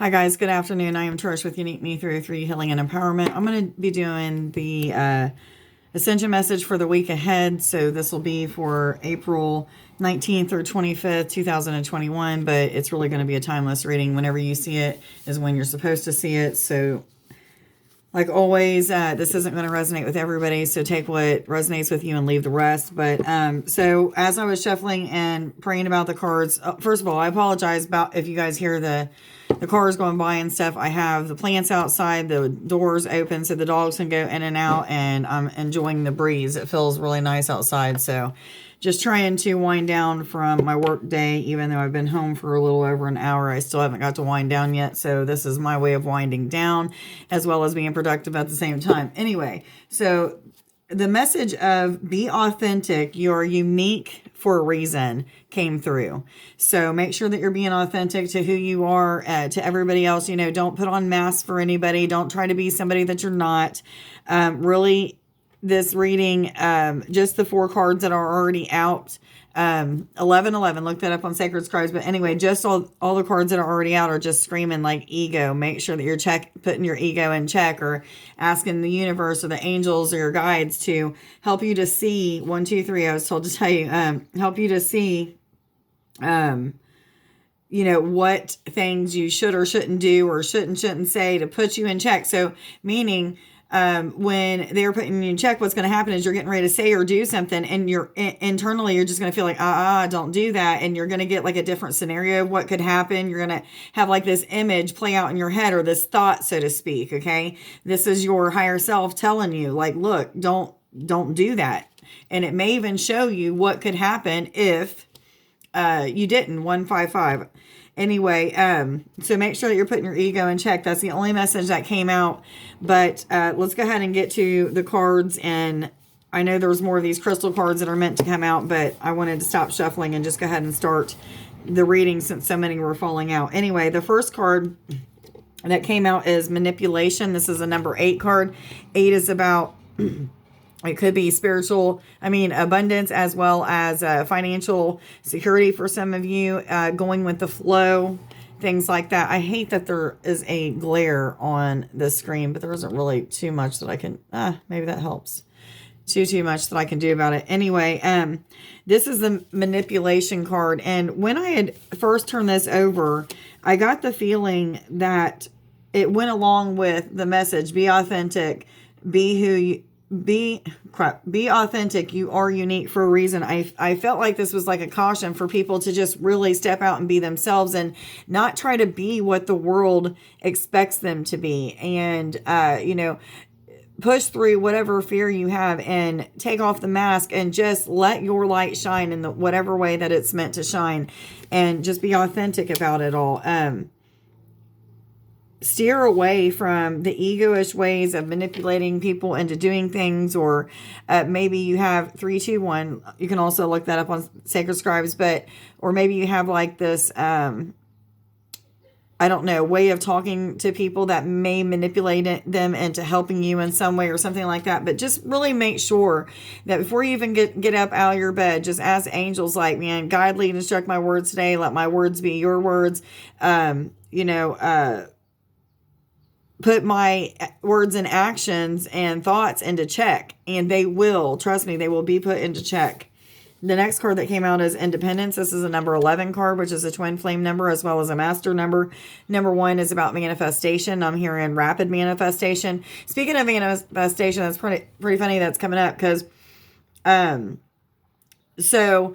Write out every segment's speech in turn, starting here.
Hi guys, good afternoon. I am Trish with Unique Me 303 Healing and Empowerment. I'm going to be doing the Ascension message for the week ahead. So this will be for April 19th or 25th, 2021, but it's really going to be a timeless reading. Whenever you see it is when you're supposed to see it. So like always, this isn't going to resonate with everybody, so take what resonates with you and leave the rest. But so as I was shuffling and praying about the cards, first of all, I apologize about if you guys hear the cars going by and stuff. I have the plants outside, the doors open so the dogs can go in and out, and I'm enjoying the breeze. It feels really nice outside, so just trying to wind down from my work day. Even though I've been home for a little over an hour, I still haven't got to wind down yet. So this is my way of winding down as well as being productive at the same time. Anyway, so the message of be authentic, you're unique for a reason came through. So make sure that you're being authentic to who you are, to everybody else. You know, don't put on masks for anybody. Don't try to be somebody that you're not. Really, this reading, just the 4 cards that are already out, 1111, look that up on Sacred Scribes. But anyway, just all the cards that are already out are just screaming like ego. Make sure that you're putting your ego in check, or asking the universe or the angels or your guides to help you to see 1, 2, 3. I was told to tell you, help you to see, you know, what things you should or shouldn't do, or shouldn't say, to put you in check. So meaning, when they're putting you in check, what's going to happen is you're getting ready to say or do something, and you're internally, you're just going to feel like, don't do that. And you're going to get like a different scenario of what could happen. You're going to have like this image play out in your head, or this thought, so to speak. Okay. This is your higher self telling you, like, look, don't do that. And it may even show you what could happen if, you didn't. 155. Anyway, so make sure that you're putting your ego in check. That's the only message that came out. But let's go ahead and get to the cards. And I know there's more of these crystal cards that are meant to come out, but I wanted to stop shuffling and just go ahead and start the reading since so many were falling out. Anyway, the first card that came out is manipulation. This is a number 8 card. 8 is about... It could be abundance, as well as financial security for some of you, going with the flow, things like that. I hate that there is a glare on the screen, but there isn't really too much that I can, maybe that helps. Too much that I can do about it. Anyway, this is the manipulation card. And when I had first turned this over, I got the feeling that it went along with the message, be authentic, be authentic. You are unique for a reason. I felt like this was like a caution for people to just really step out and be themselves, and not try to be what the world expects them to be. And, you know, push through whatever fear you have and take off the mask and just let your light shine in the whatever way that it's meant to shine, and just be authentic about it all. Steer away from the egoish ways of manipulating people into doing things, or maybe you have 321. You can also look that up on Sacred Scribes, or maybe you have like this, I don't know, way of talking to people that may manipulate them into helping you in some way or something like that. But just really make sure that before you even get up out of your bed, just ask angels, like, man, guide, lead, instruct my words today. Let my words be your words. Put my words and actions and thoughts into check, and they will, trust me, they will be put into check. The next card that came out is Independence. This is a number 11 card, which is a twin flame number as well as a master number. Number 1 is about manifestation. I'm hearing rapid manifestation. Speaking of manifestation, that's pretty funny that's coming up, because so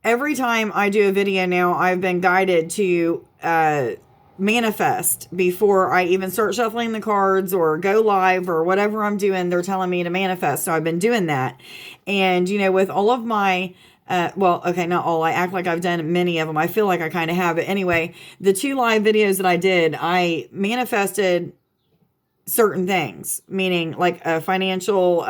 every time I do a video now, I've been guided to manifest before I even start shuffling the cards or go live or whatever I'm doing. They're telling me to manifest. So I've been doing that. And, you know, with all of my, not all, I act like I've done many of them. I feel like I kind of have. But anyway, the 2 live videos that I did, I manifested certain things, meaning like a financial,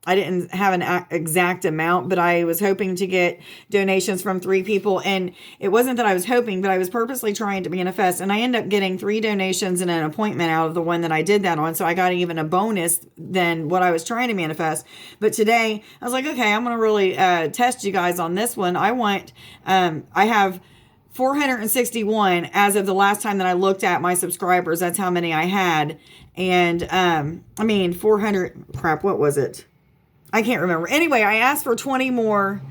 I didn't have an exact amount, but I was hoping to get donations from 3 people. And it wasn't that I was hoping, but I was purposely trying to manifest. And I ended up getting 3 donations and an appointment out of the one that I did that on. So I got even a bonus than what I was trying to manifest. But today I was like, okay, I'm going to really test you guys on this one. I have 461 as of the last time that I looked at my subscribers. That's how many I had. And, 400, crap, what was it? I can't remember. Anyway, I asked for 20 more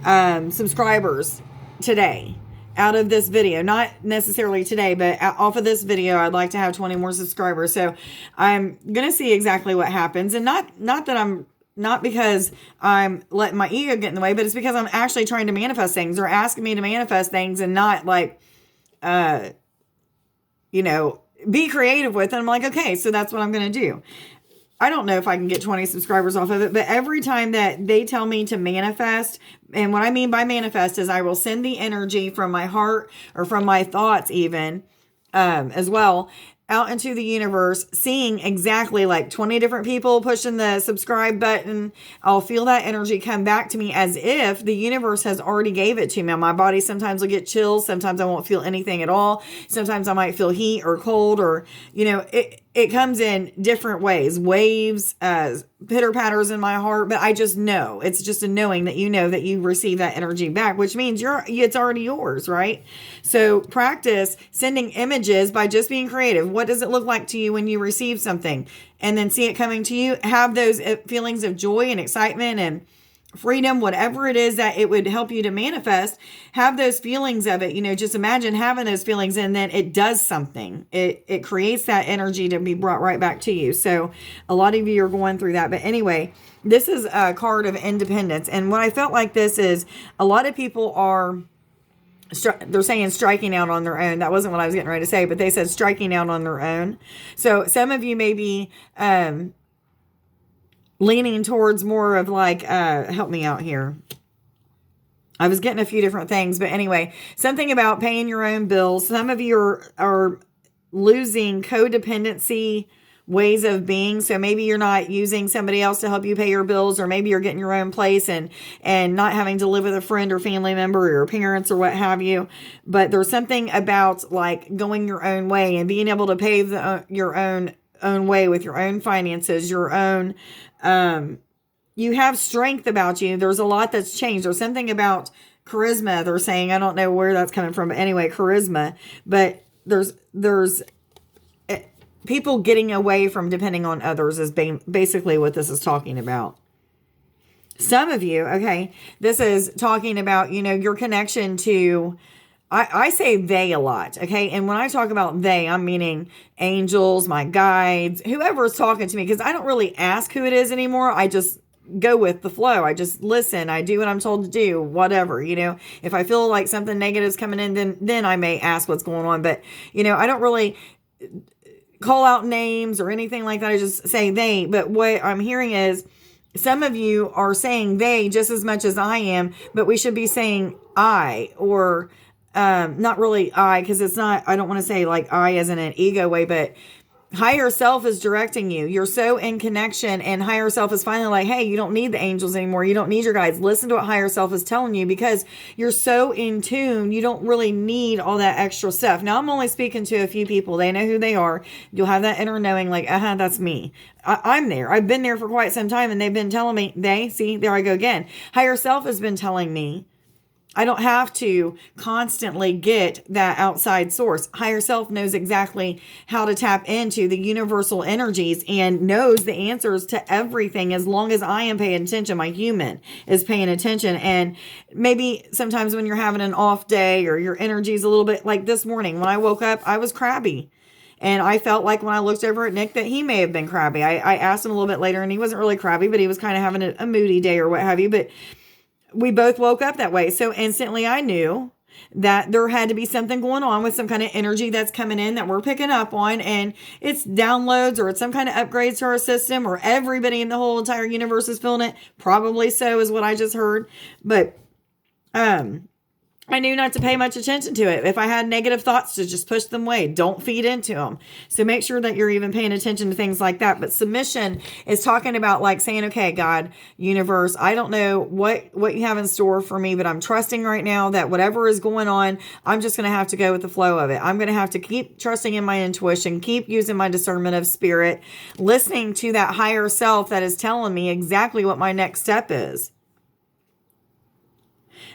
subscribers today out of this video. Not necessarily today, but off of this video, I'd like to have 20 more subscribers. So I'm going to see exactly what happens. And not because I'm letting my ego get in the way, but it's because I'm actually trying to manifest things, or asking me to manifest things, and not like, be creative with it. I'm like, okay, so that's what I'm going to do. I don't know if I can get 20 subscribers off of it, but every time that they tell me to manifest, and what I mean by manifest is I will send the energy from my heart or from my thoughts even, as well, out into the universe, seeing exactly like 20 different people pushing the subscribe button. I'll feel that energy come back to me as if the universe has already gave it to me. My body sometimes will get chills. Sometimes I won't feel anything at all. Sometimes I might feel heat or cold, or, it comes in different ways, waves, pitter patters in my heart, but I just know. It's just a knowing that you know that you receive that energy back, which means it's already yours, right? So practice sending images by just being creative. What does it look like to you when you receive something? And then see it coming to you. Have those feelings of joy and excitement and freedom, whatever it is that it would help you to manifest. Have those feelings of it. Just imagine having those feelings, and then it does something. It creates that energy to be brought right back to you. So a lot of you are going through that. But anyway, this is a card of independence. And what I felt like this is, a lot of people are, they're saying striking out on their own. That wasn't what I was getting ready to say, but they said striking out on their own. So some of you may be, leaning towards more of like, help me out here. I was getting a few different things, but anyway, something about paying your own bills. Some of you are losing codependency ways of being. So maybe you're not using somebody else to help you pay your bills, or maybe you're getting your own place and not having to live with a friend or family member or your parents or what have you. But there's something about like going your own way and being able to pave your own way with your own finances, your own, you have strength about you. There's a lot that's changed. There's something about charisma. They're saying, I don't know where that's coming from, but anyway, charisma. But there's people getting away from depending on others is basically what this is talking about. Some of you, okay, this is talking about, your connection to, I say they a lot, okay? And when I talk about they, I'm meaning angels, my guides, whoever's talking to me, because I don't really ask who it is anymore. I just go with the flow. I just listen. I do what I'm told to do, whatever, If I feel like something negative is coming in, then I may ask what's going on. But, I don't really call out names or anything like that. I just say they. But what I'm hearing is some of you are saying they just as much as I am, but we should be saying I, or not really I, because it's not, I don't want to say like I as in an ego way, but higher self is directing you. You're so in connection, and higher self is finally like, hey, you don't need the angels anymore. You don't need your guides. Listen to what higher self is telling you, because you're so in tune. You don't really need all that extra stuff. Now, I'm only speaking to a few people. They know who they are. You'll have that inner knowing like, that's me. I'm there. I've been there for quite some time, and they've been telling me, there I go again. Higher self has been telling me, I don't have to constantly get that outside source. Higher self knows exactly how to tap into the universal energies and knows the answers to everything, as long as I am paying attention. My human is paying attention. And maybe sometimes when you're having an off day, or your energy is a little bit like this morning, when I woke up, I was crabby. And I felt like when I looked over at Nick that he may have been crabby. I asked him a little bit later, and he wasn't really crabby, but he was kind of having a moody day or what have you. But we both woke up that way. So instantly I knew that there had to be something going on with some kind of energy that's coming in that we're picking up on. And it's downloads, or it's some kind of upgrades to our system, or everybody in the whole entire universe is feeling it. Probably so, is what I just heard. But, I knew not to pay much attention to it. If I had negative thoughts, to just push them away. Don't feed into them. So make sure that you're even paying attention to things like that. But submission is talking about like saying, okay, God, universe, I don't know what you have in store for me, but I'm trusting right now that whatever is going on, I'm just going to have to go with the flow of it. I'm going to have to keep trusting in my intuition, keep using my discernment of spirit, listening to that higher self that is telling me exactly what my next step is.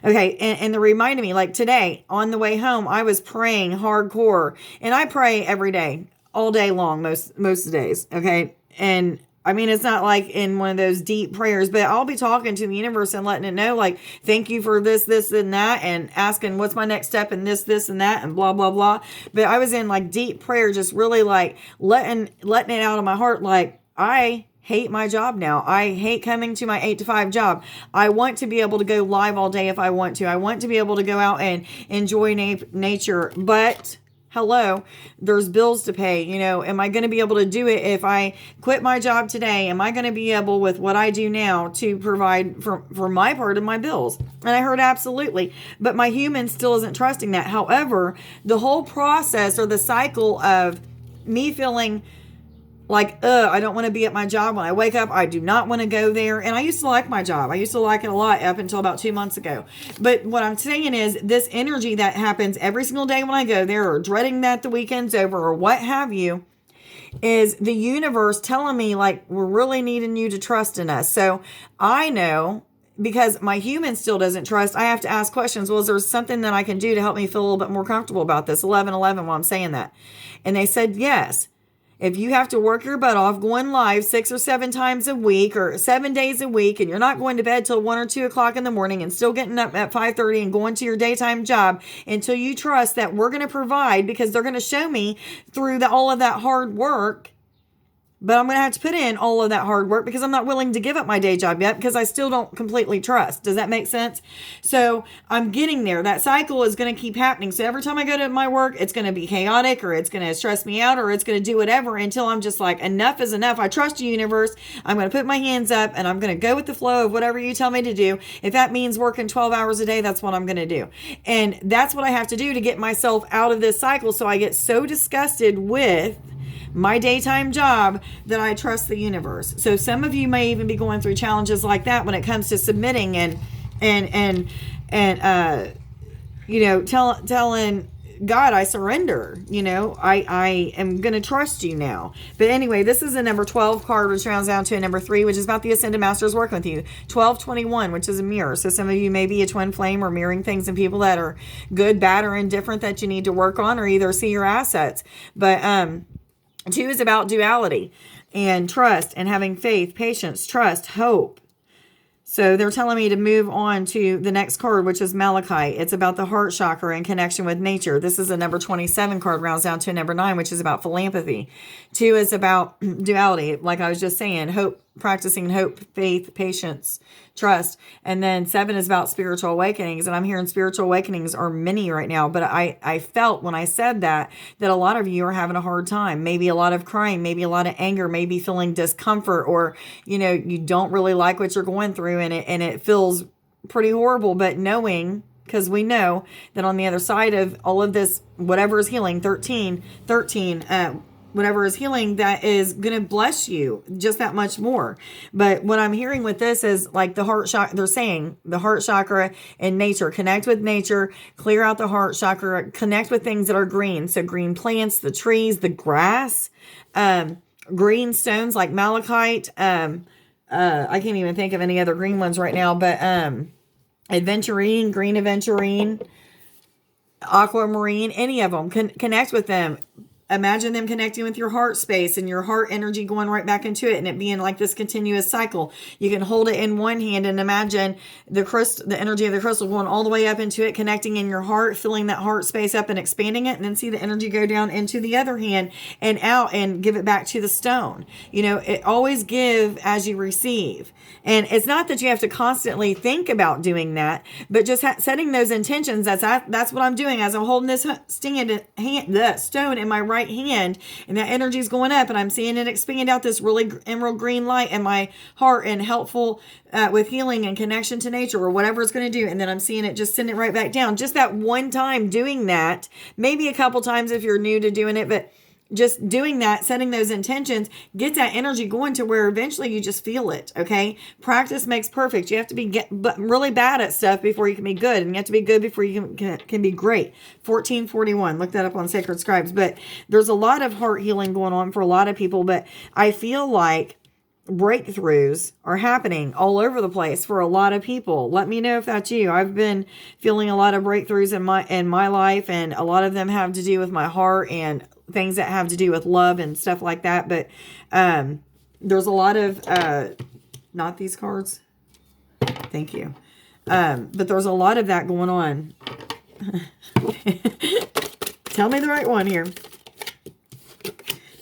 Okay, and they're reminding me, like today on the way home, I was praying hardcore, and I pray every day, all day long, most of the days. Okay, and I mean, it's not like in one of those deep prayers, but I'll be talking to the universe and letting it know, like, thank you for this, and that, and asking what's my next step, and this, and that, and blah, blah, blah. But I was in like deep prayer, just really like letting it out of my heart. Like, I hate my job now. I hate coming to my 8 to 5 job. I want to be able to go live all day if I want to. I want to be able to go out and enjoy nature, but hello, there's bills to pay. Am I going to be able to do it if I quit my job today? Am I going to be able, with what I do now, to provide for my part of my bills? And I heard absolutely. But my human still isn't trusting that. However, the whole process, or the cycle of me feeling like, I don't want to be at my job. When I wake up, I do not want to go there. And I used to like my job. I used to like it a lot up until about 2 months ago. But what I'm saying is, this energy that happens every single day when I go there, or dreading that the weekend's over, or what have you, is the universe telling me, like, we're really needing you to trust in us. So I know, because my human still doesn't trust, I have to ask questions. Well, is there something that I can do to help me feel a little bit more comfortable about this? 11:11 while I'm saying that. And they said, yes. If you have to work your butt off going live 6 or 7 times a week, or 7 days a week, and you're not going to bed till 1 or 2 o'clock in the morning, and still getting up at 5:30 and going to your daytime job, until you trust that we're going to provide, because they're going to show me through all of that hard work. But I'm going to have to put in all of that hard work, because I'm not willing to give up my day job yet, because I still don't completely trust. Does that make sense? So I'm getting there. That cycle is going to keep happening. So every time I go to my work, it's going to be chaotic, or it's going to stress me out, or it's going to do whatever, until I'm just like, enough is enough. I trust you, universe. I'm going to put my hands up, and I'm going to go with the flow of whatever you tell me to do. If that means working 12 hours a day, that's what I'm going to do. And that's what I have to do to get myself out of this cycle. So I get so disgusted with my daytime job that I trust the universe. So some of you may even be going through challenges like that when it comes to submitting and telling God, I surrender. I am going to trust you now. But anyway, this is a number 12 card, which rounds down to a number 3, which is about the Ascended Masters working with you. 1221, which is a mirror. So some of you may be a twin flame, or mirroring things in people that are good, bad, or indifferent that you need to work on, or either see your assets. But 2 is about duality and trust, and having faith, patience, trust, hope. So they're telling me to move on to the next card, which is Malachite. It's about the heart chakra and connection with nature. This is a number 27 card, rounds down to a number 9, which is about philanthropy. 2 is about duality, like I was just saying, hope, practicing hope, faith, patience, trust. And then 7 is about spiritual awakenings. And I'm hearing spiritual awakenings are many right now. But I felt when I said that a lot of you are having a hard time. Maybe a lot of crying, maybe a lot of anger, maybe feeling discomfort, or, you don't really like what you're going through, and it feels pretty horrible. But knowing, because we know that on the other side of all of this, whatever is healing, 13, whatever is healing, that is going to bless you just that much more. But what I'm hearing with this is, like, the heart chakra, they're saying the heart chakra and nature, connect with nature, clear out the heart chakra, connect with things that are green. So green plants, the trees, the grass, green stones like malachite. I can't even think of any other green ones right now, but aventurine, green aventurine, aquamarine, any of them, connect with them. Imagine them connecting with your heart space, and your heart energy going right back into it, and it being like this continuous cycle. You can hold it in one hand and imagine the energy of the crystal going all the way up into it, connecting in your heart, filling that heart space up and expanding it, and then see the energy go down into the other hand and out and give it back to the stone. It always give as you receive. And it's not that you have to constantly think about doing that, but just setting those intentions. That's what I'm doing as I'm holding this the stone in my right hand, and that energy is going up, and I'm seeing it expand out this really emerald green light in my heart, and helpful with healing and connection to nature, or whatever it's going to do. And then I'm seeing it just send it right back down. Just that one time doing that, maybe a couple times if you're new to doing it, but just doing that, setting those intentions, get that energy going to where eventually you just feel it. Okay. Practice makes perfect. You have to be really bad at stuff before you can be good. And you have to be good before you can be great. 1441. Look that up on Sacred Scribes. But there's a lot of heart healing going on for a lot of people. But I feel like breakthroughs are happening all over the place for a lot of people. Let me know if that's you. I've been feeling a lot of breakthroughs in my life, and a lot of them have to do with my heart and things that have to do with love and stuff like that. But there's a lot of not these cards. Thank you. But there's a lot of that going on. Tell me the right one here.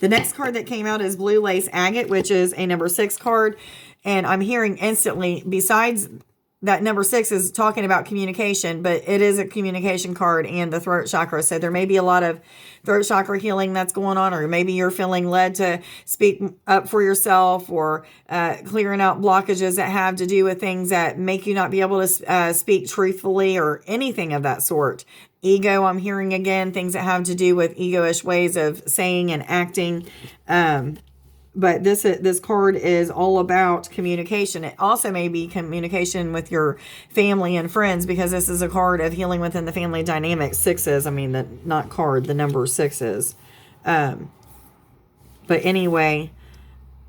The next card that came out is Blue Lace Agate, which is a number 6 card. And I'm hearing instantly, besides that number 6 is talking about communication, but it is a communication card and the throat chakra. So there may be a lot of throat chakra healing that's going on, or maybe you're feeling led to speak up for yourself, or clearing out blockages that have to do with things that make you not be able to speak truthfully, or anything of that sort. Ego, I'm hearing again, things that have to do with egoish ways of saying and acting. But this card is all about communication. It also may be communication with your family and friends, because this is a card of healing within the family dynamic. 6s, I mean, the number 6s. But anyway,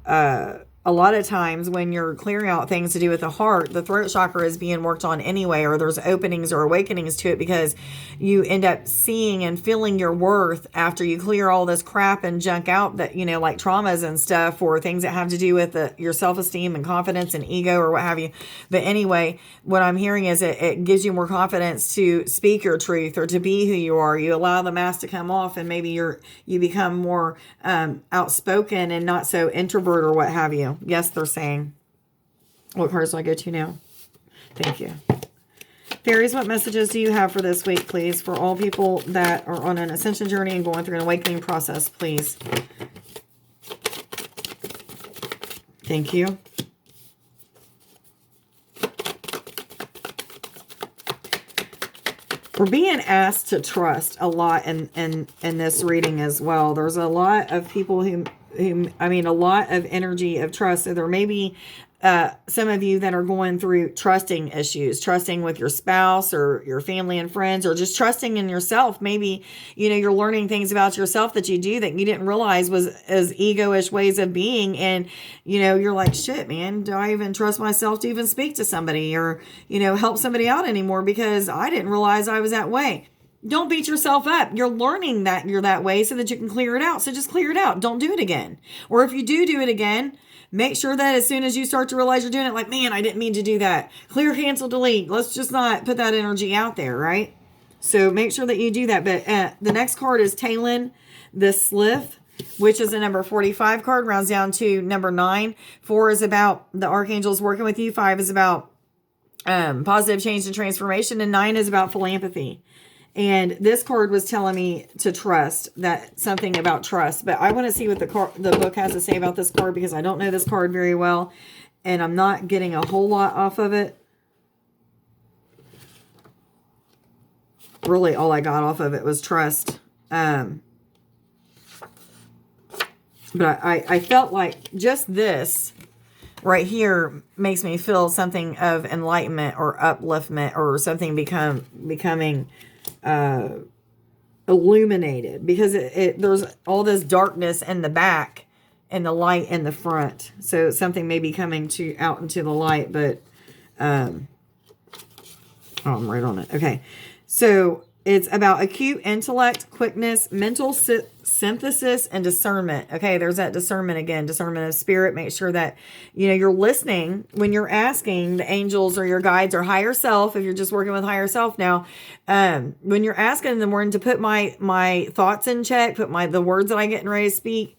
a lot of times when you're clearing out things to do with the heart, the throat chakra is being worked on anyway, or there's openings or awakenings to it, because you end up seeing and feeling your worth after you clear all this crap and junk out that, like traumas and stuff, or things that have to do with your self-esteem and confidence and ego or what have you. But anyway, what I'm hearing is it gives you more confidence to speak your truth or to be who you are. You allow the mask to come off, and maybe you become more outspoken and not so introvert or what have you. Yes, they're saying. What cards do I go to now? Thank you. Fairies, what messages do you have for this week, please? For all people that are on an ascension journey and going through an awakening process, please. Thank you. We're being asked to trust a lot in this reading as well. There's a lot of people a lot of energy of trust. So there may be some of you that are going through trusting issues, trusting with your spouse or your family and friends, or just trusting in yourself. Maybe, you're learning things about yourself that you do that you didn't realize was as egoish ways of being. And, you're like, shit, man, do I even trust myself to even speak to somebody or, help somebody out anymore, because I didn't realize I was that way. Don't beat yourself up. You're learning that you're that way so that you can clear it out. So just clear it out. Don't do it again. Or if you do it again, make sure that as soon as you start to realize you're doing it, like, man, I didn't mean to do that. Clear, cancel, delete. Let's just not put that energy out there, right? So make sure that you do that. But the next card is Talon the Slith, which is a number 45 card, rounds down to number 9. 4 is about the archangels working with you. 5 is about positive change and transformation. And 9 is about philanthropy. And this card was telling me to trust, that something about trust. But I want to see what the book has to say about this card, because I don't know this card very well. And I'm not getting a whole lot off of it. Really, all I got off of it was trust. But I felt like just this right here makes me feel something of enlightenment or upliftment, or something becoming illuminated, because there's all this darkness in the back and the light in the front. So something may be coming out into the light, but I'm right on it. Okay. So it's about acute intellect, quickness, mental synthesis, and discernment. Okay, there's that discernment again, discernment of spirit. Make sure that, you're listening when you're asking the angels or your guides or higher self, if you're just working with higher self now, when you're asking in the morning to put my thoughts in check, put the words that I'm getting ready to speak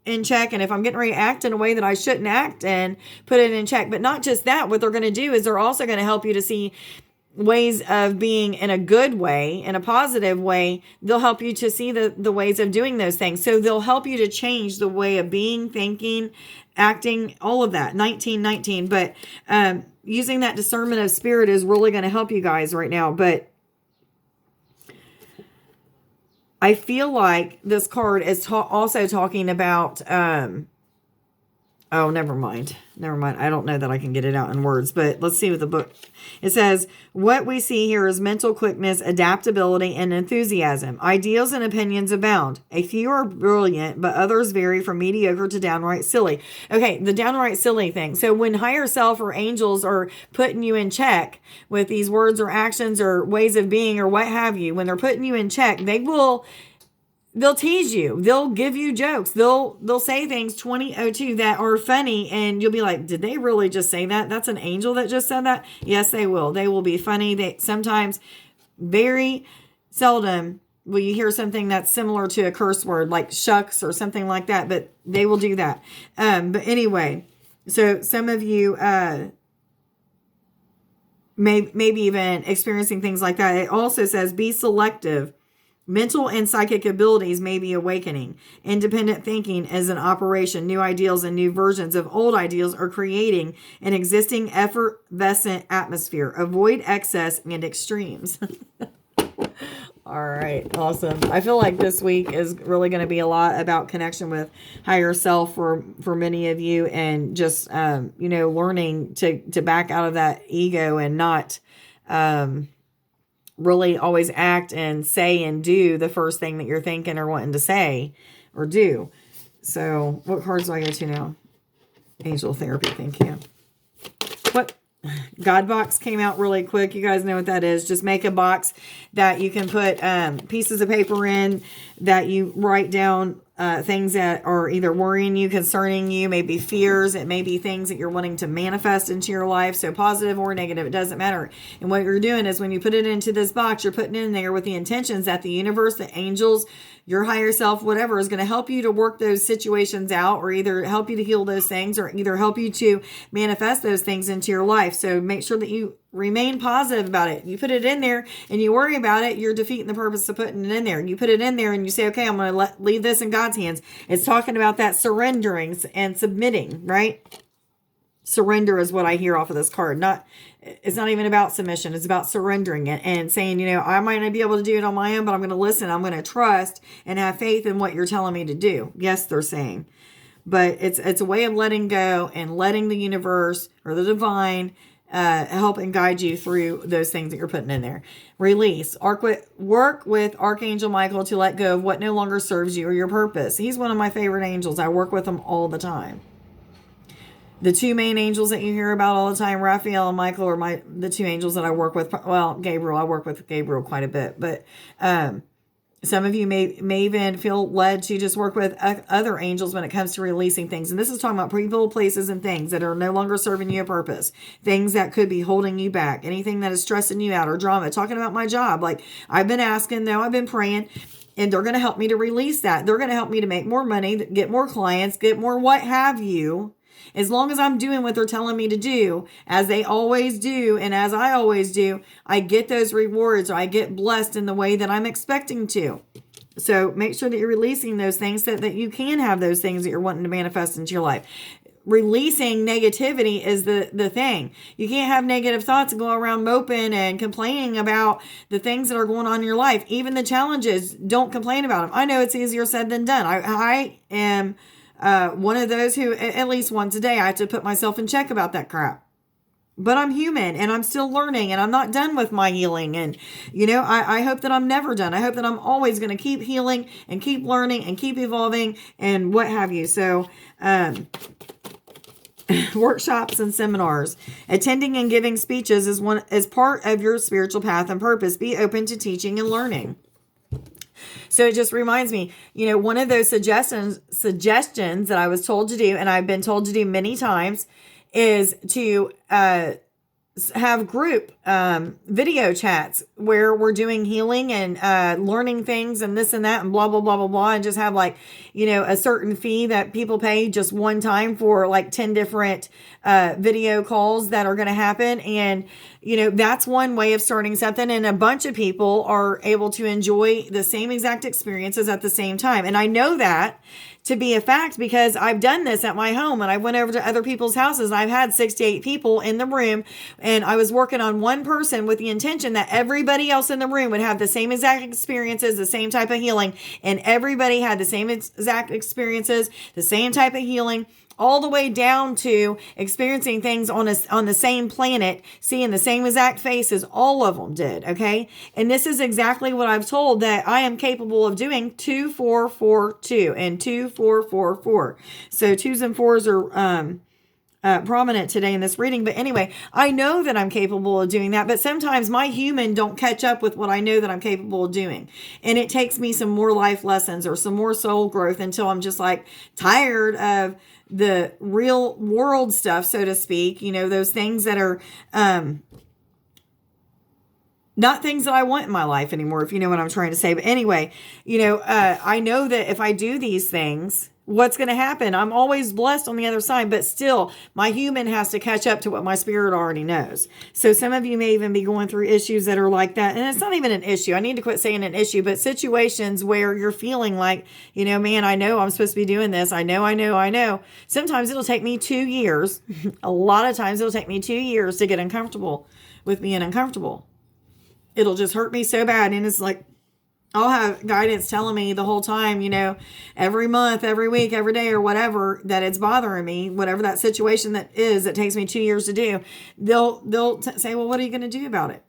in check. And if I'm getting ready to act in a way that I shouldn't act in, put it in check. But not just that, what they're going to do is they're also going to help you to see ways of being in a good way, in a positive way. They'll help you to see the ways of doing those things. So they'll help you to change the way of being, thinking, acting, all of that. 1919. But using that discernment of spirit is really going to help you guys right now. But I feel like this card is also talking about Oh, never mind. Never mind. I don't know that I can get it out in words, but let's see what the book. It says, what we see here is mental quickness, adaptability, and enthusiasm. Ideals and opinions abound. A few are brilliant, but others vary from mediocre to downright silly. Okay, the downright silly thing. So when higher self or angels are putting you in check with these words or actions or ways of being or what have you, when they're putting you in check, they'll tease you. They'll give you jokes. They'll say things 2002 that are funny, and you'll be like, did they really just say that? That's an angel that just said that? Yes, they will. They will be funny. They sometimes, very seldom, will you hear something that's similar to a curse word like shucks or something like that, but they will do that. But anyway, so some of you maybe even experiencing things like that. It also says be selective. Mental and psychic abilities may be awakening. Independent thinking is an operation. New ideals and new versions of old ideals are creating an existing effervescent atmosphere. Avoid excess and extremes. All right. Awesome. I feel like this week is really going to be a lot about connection with higher self for many of you, and just, learning to back out of that ego and not, really always act and say and do the first thing that you're thinking or wanting to say or do. So what cards do I go to now? Angel therapy. Thank you. What? God box came out really quick. You guys know what that is. Just make a box that you can put pieces of paper in, that you write down things that are either worrying you, concerning you, maybe fears. It may be things that you're wanting to manifest into your life. So positive or negative, it doesn't matter. And what you're doing is when you put it into this box, you're putting it in there with the intentions that the universe, the angels, your higher self, whatever, is going to help you to work those situations out, or either help you to heal those things, or either help you to manifest those things into your life. So make sure that you remain positive about it. You put it in there and you worry about it, you're defeating the purpose of putting it in there. You put it in there and you say, okay, I'm going to leave this in God's hands. It's talking about that surrendering and submitting, right? Surrender is what I hear off of this card. It's not even about submission. It's about surrendering it and saying, I might not be able to do it on my own, but I'm going to listen. I'm going to trust and have faith in what you're telling me to do. Yes, they're saying. But it's a way of letting go and letting the universe or the divine help and guide you through those things that you're putting in there. Release. Work with Archangel Michael to let go of what no longer serves you or your purpose. He's one of my favorite angels. I work with him all the time. The two main angels that you hear about all the time, Raphael and Michael, are the two angels that I work with. Well, Gabriel, I work with Gabriel quite a bit, but some of you may even feel led to just work with other angels when it comes to releasing things. And this is talking about people, places, and things that are no longer serving you a purpose. Things that could be holding you back. Anything that is stressing you out, or drama. Talking about my job. Like, I've been asking, though, I've been praying, and they're going to help me to release that. They're going to help me to make more money, get more clients, get more what have you. As long as I'm doing what they're telling me to do, as they always do, and as I always do, I get those rewards, or I get blessed in the way that I'm expecting to. So make sure that you're releasing those things so that you can have those things that you're wanting to manifest into your life. Releasing negativity is the thing. You can't have negative thoughts and go around moping and complaining about the things that are going on in your life. Even the challenges, don't complain about them. I know it's easier said than done. I am one of those who, at least once a day, I have to put myself in check about that crap. But I'm human, and I'm still learning, and I'm not done with my healing. And, I hope that I'm never done. I hope that I'm always going to keep healing and keep learning and keep evolving and what have you. So, workshops and seminars. Attending and giving speeches is part of your spiritual path and purpose. Be open to teaching and learning. So it just reminds me, one of those suggestions that I was told to do, and I've been told to do many times, is to have group video chats where we're doing healing and learning things and this and that and blah, blah, blah, blah, blah. And just have a certain fee that people pay just one time for 10 different video calls that are going to happen. And, that's one way of starting something. And a bunch of people are able to enjoy the same exact experiences at the same time. And I know that to be a fact because I've done this at my home, and I went over to other people's houses. I've had 6 to 8 people in the room, and I was working on one person with the intention that everybody else in the room would have the same exact experiences, the same type of healing, and everybody had the same exact experiences, the same type of healing, all the way down to experiencing things on the same planet, seeing the same exact faces, all of them did, okay? And this is exactly what I've told that I am capable of doing. 2, 4, 4, 2, and 2, 4, 4, 4. So 2s and 4s are prominent today in this reading. But anyway, I know that I'm capable of doing that, but sometimes my human don't catch up with what I know that I'm capable of doing. And it takes me some more life lessons or some more soul growth until I'm just like tired of the real world stuff, so to speak, those things that are not things that I want in my life anymore, if you know what I'm trying to say. But anyway, I know that if I do these things, what's going to happen? I'm always blessed on the other side, but still my human has to catch up to what my spirit already knows. So some of you may even be going through issues that are like that. And it's not even an issue. I need to quit saying an issue, but situations where you're feeling like, man, I know I'm supposed to be doing this. I know. Sometimes it'll take me 2 years. A lot of times it'll take me 2 years to get uncomfortable with being uncomfortable. It'll just hurt me so bad. And it's like, I'll have guidance telling me the whole time, every month, every week, every day or whatever, that it's bothering me, whatever that situation that is, that takes me 2 years to do. They'll say, well, what are you going to do about it?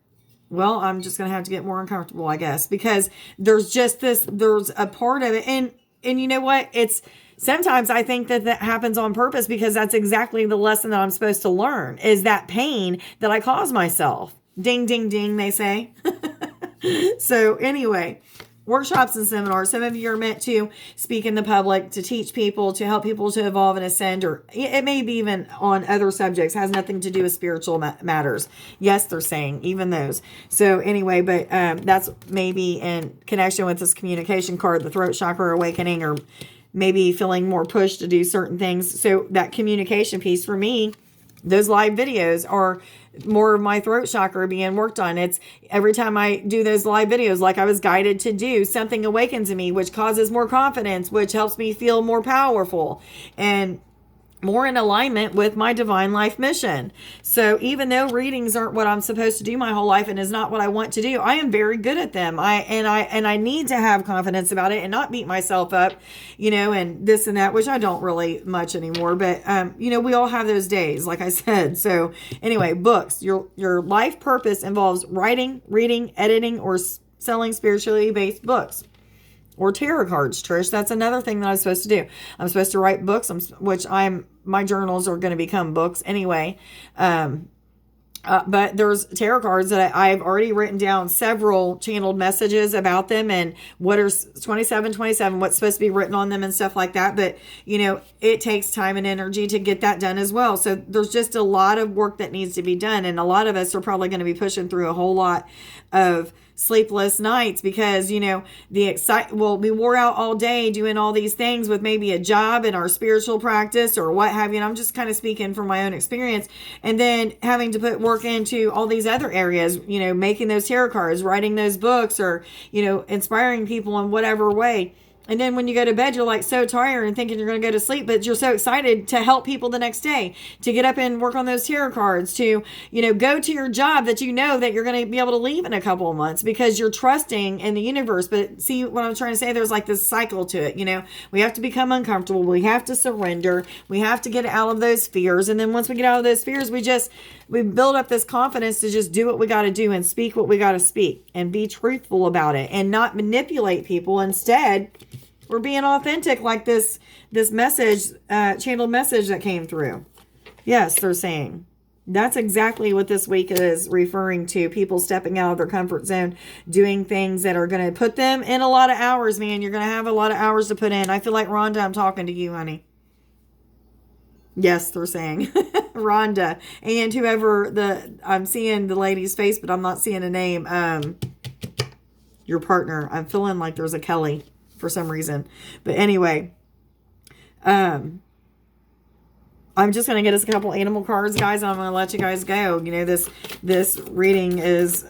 Well, I'm just going to have to get more uncomfortable, I guess, because there's a part of it. And you know what? Sometimes I think that happens on purpose because that's exactly the lesson that I'm supposed to learn, is that pain that I cause myself. Ding, ding, ding, they say. So anyway, workshops and seminars. Some of you are meant to speak in the public, to teach people, to help people to evolve and ascend, or it may be even on other subjects, has nothing to do with spiritual matters. Yes, they're saying even those. So anyway, but that's maybe in connection with this communication card, the throat chakra awakening, or maybe feeling more pushed to do certain things. So that communication piece for me, those live videos are more of my throat chakra being worked on. It's every time I do those live videos, like I was guided to do, something awakens in me, which causes more confidence, which helps me feel more powerful and more in alignment with my divine life mission. So even though readings aren't what I'm supposed to do my whole life and is not what I want to do, I am very good at them. I need to have confidence about it and not beat myself up, and this and that, which I don't really much anymore. But we all have those days, like I said. So anyway, books. Your life purpose involves writing, reading, editing, or selling spiritually based books. Or tarot cards, Trish. That's another thing that I'm supposed to do. I'm supposed to write books, my journals are going to become books anyway. But there's tarot cards that I've already written down several channeled messages about them and what are 2727, what's supposed to be written on them and stuff like that. But, it takes time and energy to get that done as well. So there's just a lot of work that needs to be done. And a lot of us are probably going to be pushing through a whole lot of sleepless nights because, we wore out all day doing all these things with maybe a job and our spiritual practice or what have you. And I'm just kind of speaking from my own experience. And then having to put work into all these other areas, making those tarot cards, writing those books, or, inspiring people in whatever way. And then when you go to bed, you're like so tired and thinking you're going to go to sleep, but you're so excited to help people the next day, to get up and work on those tarot cards, to, go to your job that that you're going to be able to leave in a couple of months because you're trusting in the universe. But see what I'm trying to say? There's like this cycle to it. We have to become uncomfortable. We have to surrender. We have to get out of those fears. And then once we get out of those fears, we build up this confidence to just do what we got to do and speak what we got to speak and be truthful about it and not manipulate people. Instead, we're being authentic, like this message, channeled message that came through. Yes, they're saying. That's exactly what this week is referring to. People stepping out of their comfort zone, doing things that are going to put them in a lot of hours, man. You're going to have a lot of hours to put in. I feel like Rhonda, I'm talking to you, honey. Yes, they're saying. Rhonda. And whoever I'm seeing the lady's face, but I'm not seeing a name. Your partner. I'm feeling like there's a Kelly for some reason. But anyway, I'm just going to get us a couple animal cards, guys. I'm going to let you guys go. This reading is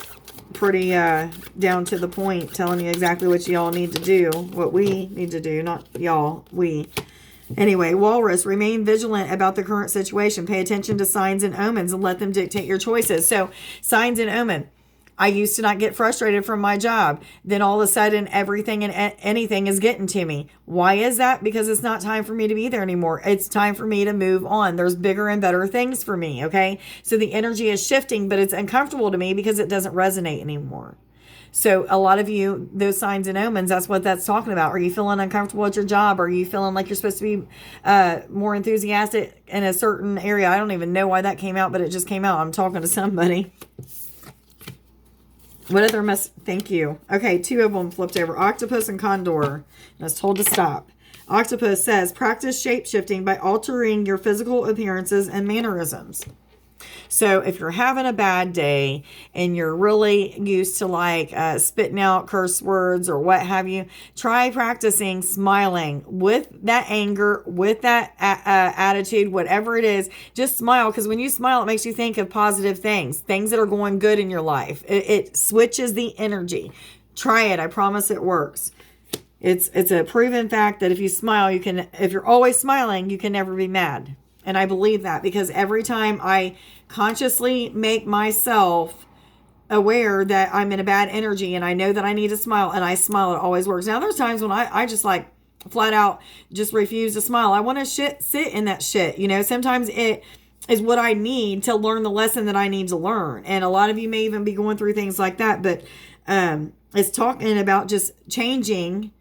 pretty down to the point, telling you exactly what y'all need to do, what we need to do, not y'all, we. Anyway, Walrus, remain vigilant about the current situation. Pay attention to signs and omens and let them dictate your choices. So, signs and omen. I used to not get frustrated from my job. Then all of a sudden, everything and anything is getting to me. Why is that? Because it's not time for me to be there anymore. It's time for me to move on. There's bigger and better things for me, okay? So the energy is shifting, but it's uncomfortable to me because it doesn't resonate anymore. So a lot of you, those signs and omens, that's what that's talking about. Are you feeling uncomfortable at your job? Are you feeling like you're supposed to be more enthusiastic in a certain area? I don't even know why that came out, but it just came out. I'm talking to somebody. What other thank you. Okay, 2 of them flipped over. Octopus and Condor. I was told to stop. Octopus says, practice shape-shifting by altering your physical appearances and mannerisms. So if you're having a bad day and you're really used to like spitting out curse words or what have you, try practicing smiling with that anger, with that attitude, whatever it is. Just smile, because when you smile, it makes you think of positive things that are going good in your life. It switches the energy. Try it. I promise it works. It's a proven fact that if you smile, if you're always smiling, you can never be mad. And I believe that because every time I consciously make myself aware that I'm in a bad energy and I know that I need to smile and I smile, it always works. Now, there's times when I just like flat out just refuse to smile. I want to sit in that shit. You know, sometimes it is what I need to learn the lesson that I need to learn. And a lot of you may even be going through things like that. But it's talking about just changing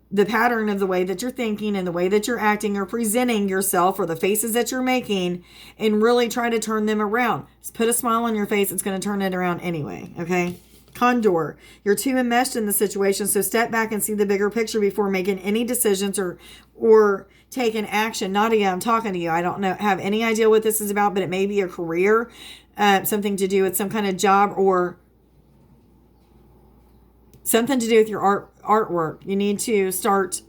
the pattern of the way that you're thinking and the way that you're acting or presenting yourself or the faces that you're making, and really try to turn them around. Just put a smile on your face. It's going to turn it around anyway. Okay. Condor, you're too enmeshed in the situation. So step back and see the bigger picture before making any decisions or taking action. Nadia, I'm talking to you. I don't have any idea what this is about, but it may be a career, something to do with some kind of job or something to do with your artwork. You need to start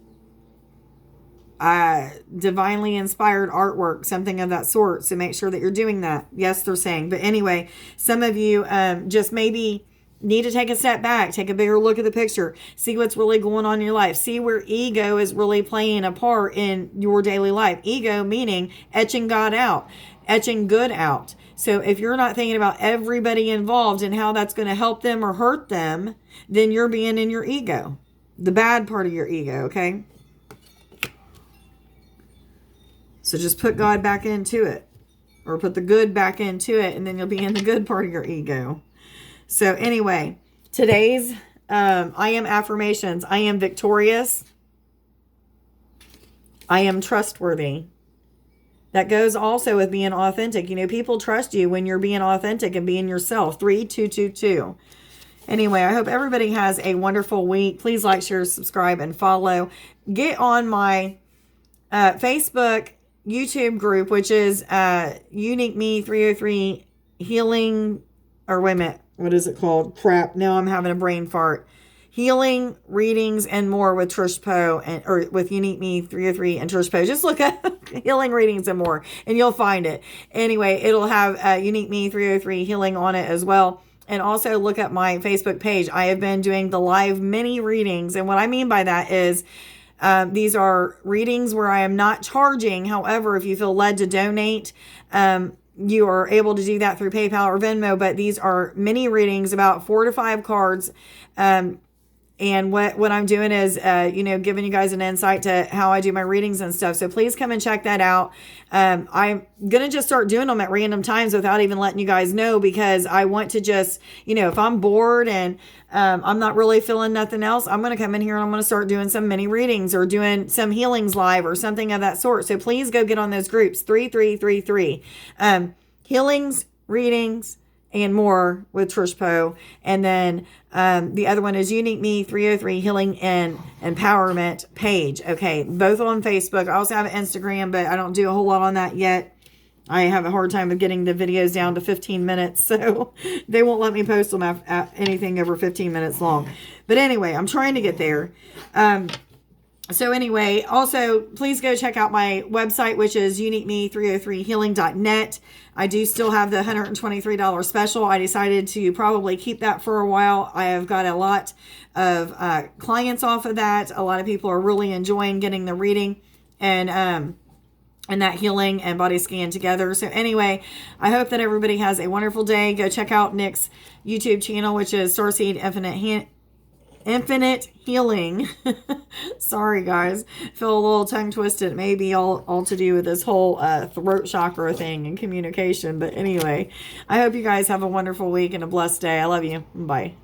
divinely inspired artwork, something of that sort. So make sure that you're doing that. Yes, they're saying. But anyway, some of you just maybe need to take a step back, take a bigger look at the picture, see what's really going on in your life, see where ego is really playing a part in your daily life. Ego meaning etching God out, etching good out. So if you're not thinking about everybody involved and how that's going to help them or hurt them, then you're being in your ego, the bad part of your ego, okay? So just put God back into it, or put the good back into it, and then you'll be in the good part of your ego. So anyway, today's I am affirmations. I am victorious. I am trustworthy. That goes also with being authentic. You know, people trust you when you're being authentic and being yourself. 3222. Anyway, I hope everybody has a wonderful week. Please like, share, subscribe, and follow. Get on my Facebook, YouTube group, which is Unique Me 303 Healing, or wait a minute, what is it called? Crap, now I'm having a brain fart. Healing, readings, and more with Trish Poe, or with Unique Me 303 and Trish Poe. Just look up healing, readings, and more, and you'll find it. Anyway, it'll have Unique Me 303 Healing on it as well. And also look at my Facebook page. I have been doing the live mini readings. And what I mean by that is these are readings where I am not charging. However, if you feel led to donate, you are able to do that through PayPal or Venmo. But these are mini readings, about 4 to 5 cards. And what I'm doing is, giving you guys an insight to how I do my readings and stuff. So please come and check that out. I'm going to just start doing them at random times without even letting you guys know, because I want to just, if I'm bored and I'm not really feeling nothing else, I'm going to come in here and I'm going to start doing some mini readings or doing some healings live or something of that sort. So please go get on those groups. 3333. Healings, readings, and more with Trish Poe. And then the other one is Unique Me 303 Healing and Empowerment page. Okay, both on Facebook. I also have an Instagram, but I don't do a whole lot on that yet. I have a hard time with getting the videos down to 15 minutes, so they won't let me post them at anything over 15 minutes long. But anyway, I'm trying to get there. So anyway, also, please go check out my website, which is uniqueme303healing.net. I do still have the $123 special. I decided to probably keep that for a while. I have got a lot of clients off of that. A lot of people are really enjoying getting the reading. And and that healing and body scan together. So anyway, I hope that everybody has a wonderful day. Go check out Nick's YouTube channel, which is Starseed Infinite Healing. Sorry guys, feel a little tongue twisted. Maybe all to do with this whole throat chakra thing and communication. But anyway, I hope you guys have a wonderful week and a blessed day. I love you. Bye.